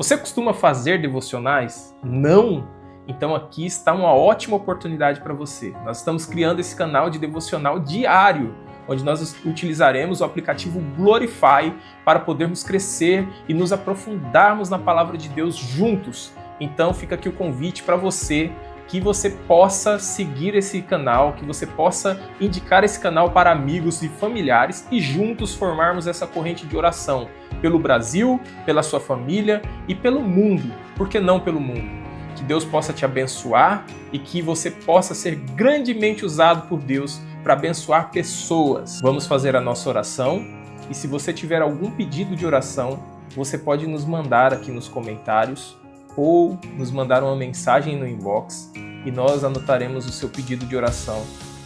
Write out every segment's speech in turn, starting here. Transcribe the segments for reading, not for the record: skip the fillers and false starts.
Você costuma fazer devocionais? Não? Então aqui está uma ótima oportunidade para você. Nós estamos criando esse canal de devocional diário, onde nós utilizaremos o aplicativo Glorify para podermos crescer e nos aprofundarmos na palavra de Deus juntos. Então fica aqui o convite para você, que você possa seguir esse canal, que você possa indicar esse canal para amigos e familiares e juntos formarmos essa corrente de oração pelo Brasil, pela sua família e pelo mundo. Por que não pelo mundo? Que Deus possa te abençoar e que você possa ser grandemente usado por Deus para abençoar pessoas. Vamos fazer a nossa oração e se você tiver algum pedido de oração, você pode nos mandar aqui nos comentários ou nos mandar uma mensagem no inbox e nós anotaremos o seu pedido de oração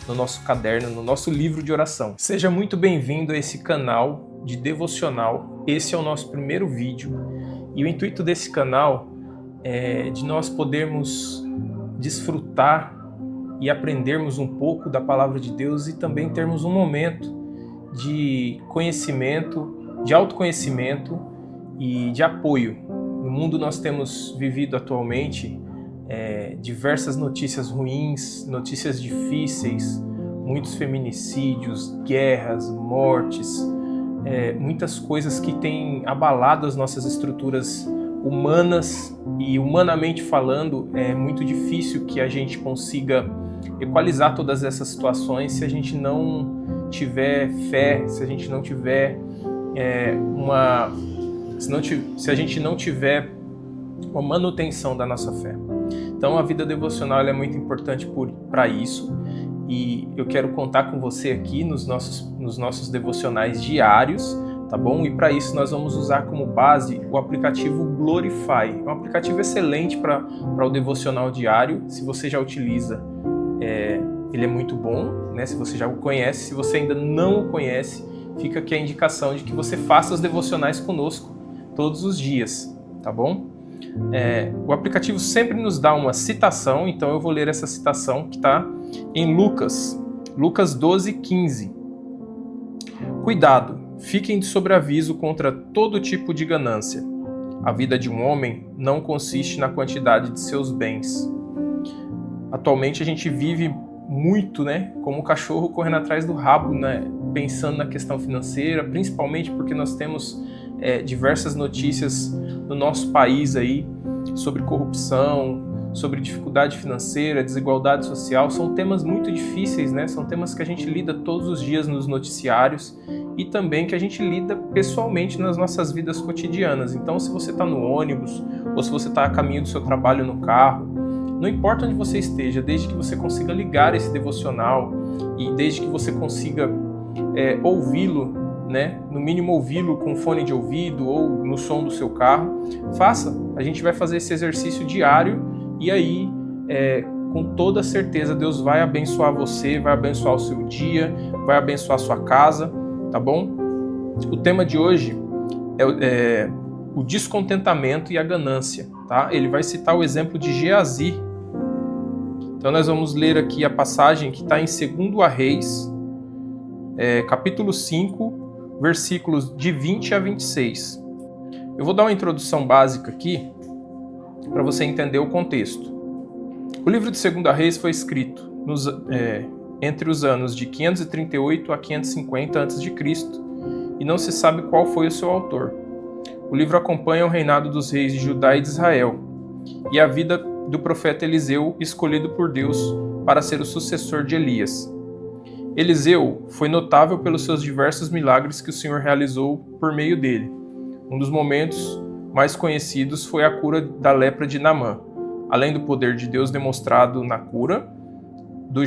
no nosso caderno, no nosso livro de oração. Seja muito bem-vindo a esse canal de devocional. Esse é o nosso primeiro vídeo e o intuito desse canal é de nós podermos desfrutar e aprendermos um pouco da palavra de Deus e também termos um momento de conhecimento, de autoconhecimento e de apoio. No mundo nós temos vivido atualmente diversas notícias ruins, notícias difíceis, muitos feminicídios, guerras, mortes, muitas coisas que têm abalado as nossas estruturas humanas e humanamente falando é muito difícil que a gente consiga equalizar todas essas situações se a gente não tiver fé, se a gente não tiver se a gente não tiver uma manutenção da nossa fé. Então a vida devocional é muito importante para isso e eu quero contar com você aqui nos nossos devocionais diários, tá bom? E para isso nós vamos usar como base o aplicativo Glorify. É um aplicativo excelente para o devocional diário. Se você já utiliza, ele é muito bom, né? Se você já o conhece, se você ainda não o conhece, fica aqui a indicação de que você faça os devocionais conosco todos os dias, tá bom? O aplicativo sempre nos dá uma citação, então eu vou ler essa citação que está em Lucas 12:15. Cuidado, fiquem de sobreaviso contra todo tipo de ganância. A vida de um homem não consiste na quantidade de seus bens. Atualmente a gente vive muito, né, como o cachorro correndo atrás do rabo, né, pensando na questão financeira, principalmente porque nós temos diversas notícias no nosso país aí sobre corrupção, sobre dificuldade financeira, desigualdade social. São temas muito difíceis, né? São temas que a gente lida todos os dias nos noticiários e também que a gente lida pessoalmente nas nossas vidas cotidianas. Então, se você está no ônibus ou se você está a caminho do seu trabalho no carro, não importa onde você esteja, desde que você consiga ligar esse devocional e desde que você consiga ouvi-lo, né? No mínimo ouvi-lo com fone de ouvido ou no som do seu carro, faça. A gente vai fazer esse exercício diário e aí, com toda certeza, Deus vai abençoar você, vai abençoar o seu dia, vai abençoar a sua casa, tá bom? O tema de hoje é o descontentamento e a ganância, tá? Ele vai citar o exemplo de Geazi. Então nós vamos ler aqui a passagem que está em 2 Reis, capítulo 5, versículos de 20 a 26. Eu vou dar uma introdução básica aqui para você entender o contexto. O livro de 2 Reis foi escrito entre os anos de 538 a 550 a.C. e não se sabe qual foi o seu autor. O livro acompanha o reinado dos reis de Judá e de Israel e a vida do profeta Eliseu, escolhido por Deus para ser o sucessor de Elias. Eliseu foi notável pelos seus diversos milagres que o Senhor realizou por meio dele. Um dos momentos mais conhecidos foi a cura da lepra de Naamã. Além do poder de Deus demonstrado na cura do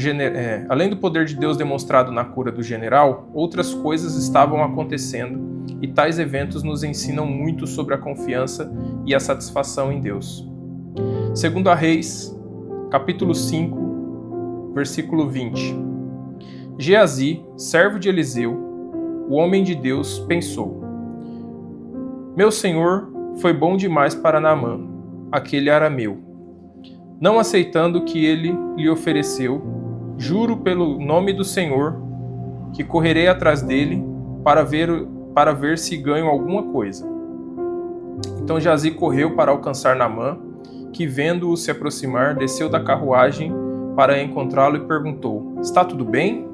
general, outras coisas estavam acontecendo e tais eventos nos ensinam muito sobre a confiança e a satisfação em Deus. 2 Reis, capítulo 5, versículo 20. Geazi, servo de Eliseu, o homem de Deus, pensou: meu senhor foi bom demais para Naamã, aquele arameu. Não aceitando o que ele lhe ofereceu, juro pelo nome do Senhor que correrei atrás dele para ver se ganho alguma coisa. Então Geazi correu para alcançar Naamã, que vendo-o se aproximar, desceu da carruagem para encontrá-lo e perguntou: Está tudo bem?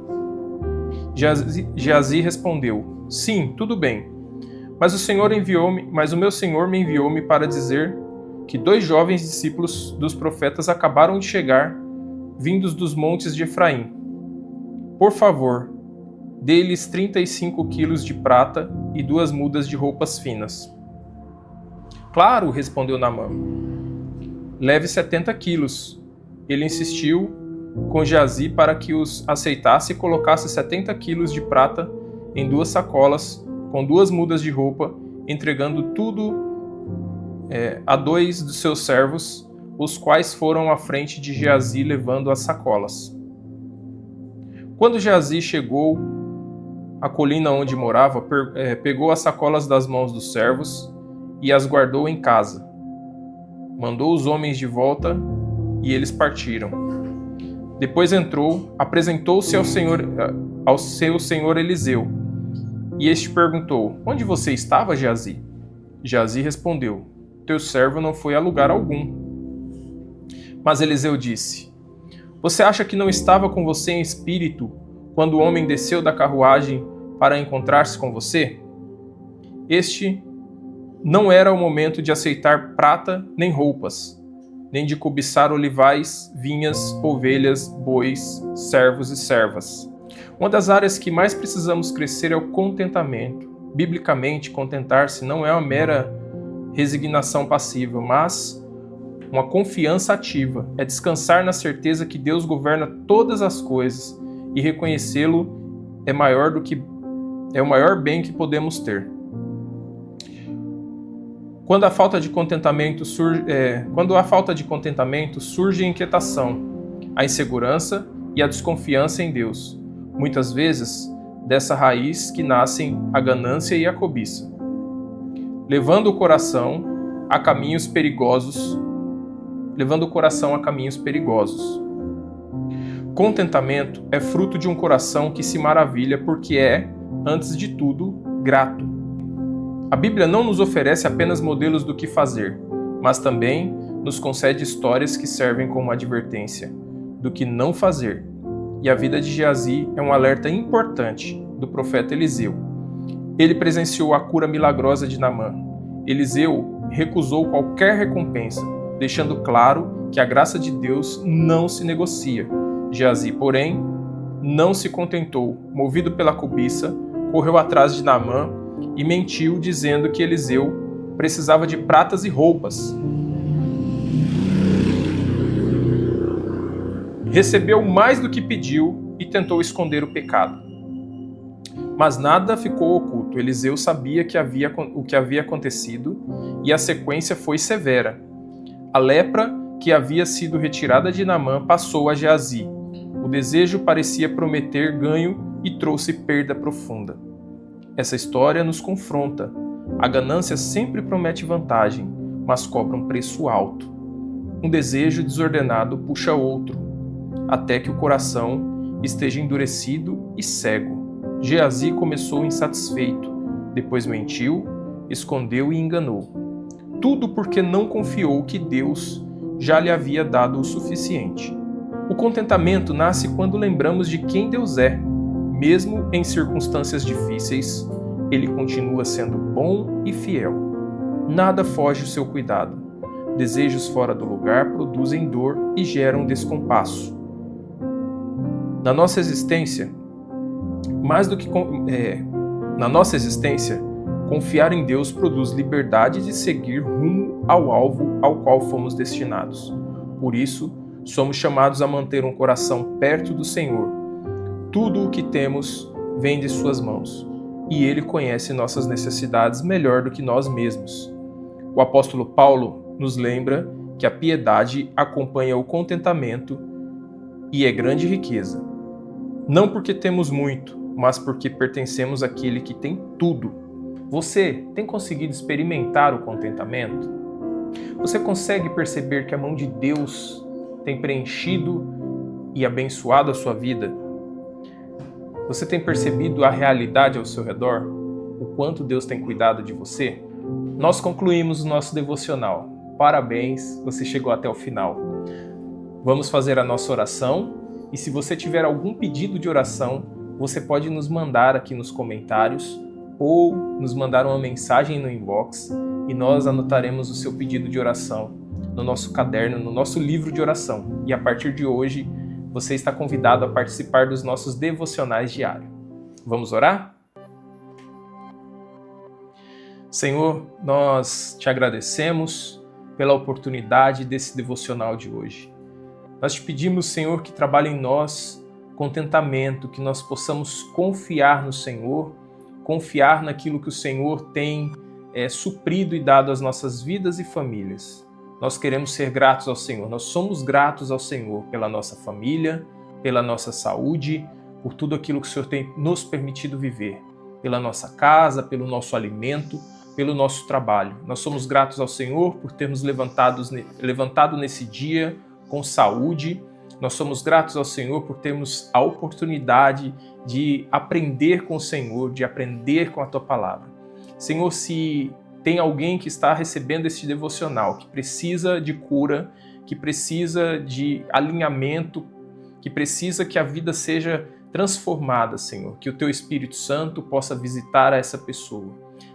Geazi respondeu: Sim, tudo bem. Mas o meu senhor me enviou-me para dizer que 2 jovens discípulos dos profetas acabaram de chegar, vindos dos montes de Efraim. Por favor, dê-lhes 35 quilos de prata e 2 mudas de roupas finas. Claro, respondeu Naamã. Leve 70 quilos. Ele insistiu com Geazi para que os aceitasse e colocasse 70 quilos de prata em 2 sacolas, com 2 mudas de roupa, entregando tudo a 2 dos seus servos, os quais foram à frente de Geazi levando as sacolas. Quando Geazi chegou à colina onde morava, pegou as sacolas das mãos dos servos e as guardou em casa. Mandou os homens de volta e eles partiram. Depois entrou, apresentou-se ao seu senhor Eliseu. E este perguntou: Onde você estava, Geazi? Geazi respondeu: Teu servo não foi a lugar algum. Mas Eliseu disse: Você acha que não estava com você em espírito quando o homem desceu da carruagem para encontrar-se com você? Este não era o momento de aceitar prata nem roupas, nem de cobiçar olivais, vinhas, ovelhas, bois, servos e servas. Uma das áreas que mais precisamos crescer é o contentamento. Biblicamente, contentar-se não é uma mera resignação passiva, mas uma confiança ativa. É descansar na certeza que Deus governa todas as coisas e reconhecê-lo é o maior bem que podemos ter. Quando há falta de contentamento, surge a inquietação, a insegurança e a desconfiança em Deus. Muitas vezes, dessa raiz que nascem a ganância e a cobiça, levando o coração a caminhos perigosos. Contentamento é fruto de um coração que se maravilha porque é, antes de tudo, grato. A Bíblia não nos oferece apenas modelos do que fazer, mas também nos concede histórias que servem como advertência do que não fazer. E a vida de Geazi é um alerta importante do profeta Eliseu. Ele presenciou a cura milagrosa de Naamã. Eliseu recusou qualquer recompensa, deixando claro que a graça de Deus não se negocia. Geazi, porém, não se contentou. Movido pela cobiça, correu atrás de Naamã e mentiu, dizendo que Eliseu precisava de pratas e roupas. Recebeu mais do que pediu e tentou esconder o pecado. Mas nada ficou oculto. Eliseu sabia o que havia acontecido e a sequência foi severa. A lepra que havia sido retirada de Naamã passou a Geazi. O desejo parecia prometer ganho e trouxe perda profunda. Essa história nos confronta. A ganância sempre promete vantagem, mas cobra um preço alto. Um desejo desordenado puxa outro, até que o coração esteja endurecido e cego. Geazi começou insatisfeito, depois mentiu, escondeu e enganou. Tudo porque não confiou que Deus já lhe havia dado o suficiente. O contentamento nasce quando lembramos de quem Deus é. Mesmo em circunstâncias difíceis, Ele continua sendo bom e fiel. Nada foge ao seu cuidado. Desejos fora do lugar produzem dor e geram descompasso. Na nossa existência, confiar em Deus produz liberdade de seguir rumo ao alvo ao qual fomos destinados. Por isso, somos chamados a manter um coração perto do Senhor. Tudo o que temos vem de suas mãos, e Ele conhece nossas necessidades melhor do que nós mesmos. O apóstolo Paulo nos lembra que a piedade acompanha o contentamento e é grande riqueza. Não porque temos muito, mas porque pertencemos àquele que tem tudo. Você tem conseguido experimentar o contentamento? Você consegue perceber que a mão de Deus tem preenchido e abençoado a sua vida? Você tem percebido a realidade ao seu redor? O quanto Deus tem cuidado de você? Nós concluímos o nosso devocional. Parabéns, você chegou até o final. Vamos fazer a nossa oração e se você tiver algum pedido de oração, você pode nos mandar aqui nos comentários ou nos mandar uma mensagem no inbox e nós anotaremos o seu pedido de oração no nosso caderno, no nosso livro de oração. E a partir de hoje, você está convidado a participar dos nossos devocionais diários. Vamos orar? Senhor, nós te agradecemos pela oportunidade desse devocional de hoje. Nós te pedimos, Senhor, que trabalhe em nós contentamento, que nós possamos confiar no Senhor, confiar naquilo que o Senhor tem suprido e dado às nossas vidas e famílias. Nós queremos ser gratos ao Senhor, nós somos gratos ao Senhor pela nossa família, pela nossa saúde, por tudo aquilo que o Senhor tem nos permitido viver, pela nossa casa, pelo nosso alimento, pelo nosso trabalho. Nós somos gratos ao Senhor por termos levantado nesse dia com saúde. Nós somos gratos ao Senhor por termos a oportunidade de aprender com o Senhor, de aprender com a Tua Palavra. Senhor, se tem alguém que está recebendo este devocional, que precisa de cura, que precisa de alinhamento, que precisa que a vida seja transformada, Senhor, que o Teu Espírito Santo possa visitar essa pessoa.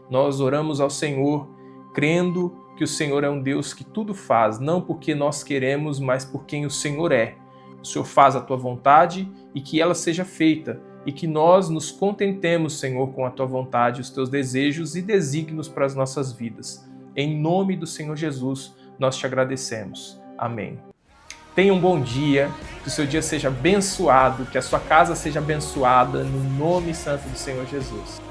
Nós oramos ao Senhor, crendo que o Senhor é um Deus que tudo faz, não porque nós queremos, mas por quem o Senhor é. O Senhor faz a Tua vontade e que ela seja feita, e que nós nos contentemos, Senhor, com a Tua vontade, os Teus desejos e desígnios para as nossas vidas. Em nome do Senhor Jesus, nós te agradecemos. Amém. Tenha um bom dia, que o seu dia seja abençoado, que a sua casa seja abençoada, no nome santo do Senhor Jesus.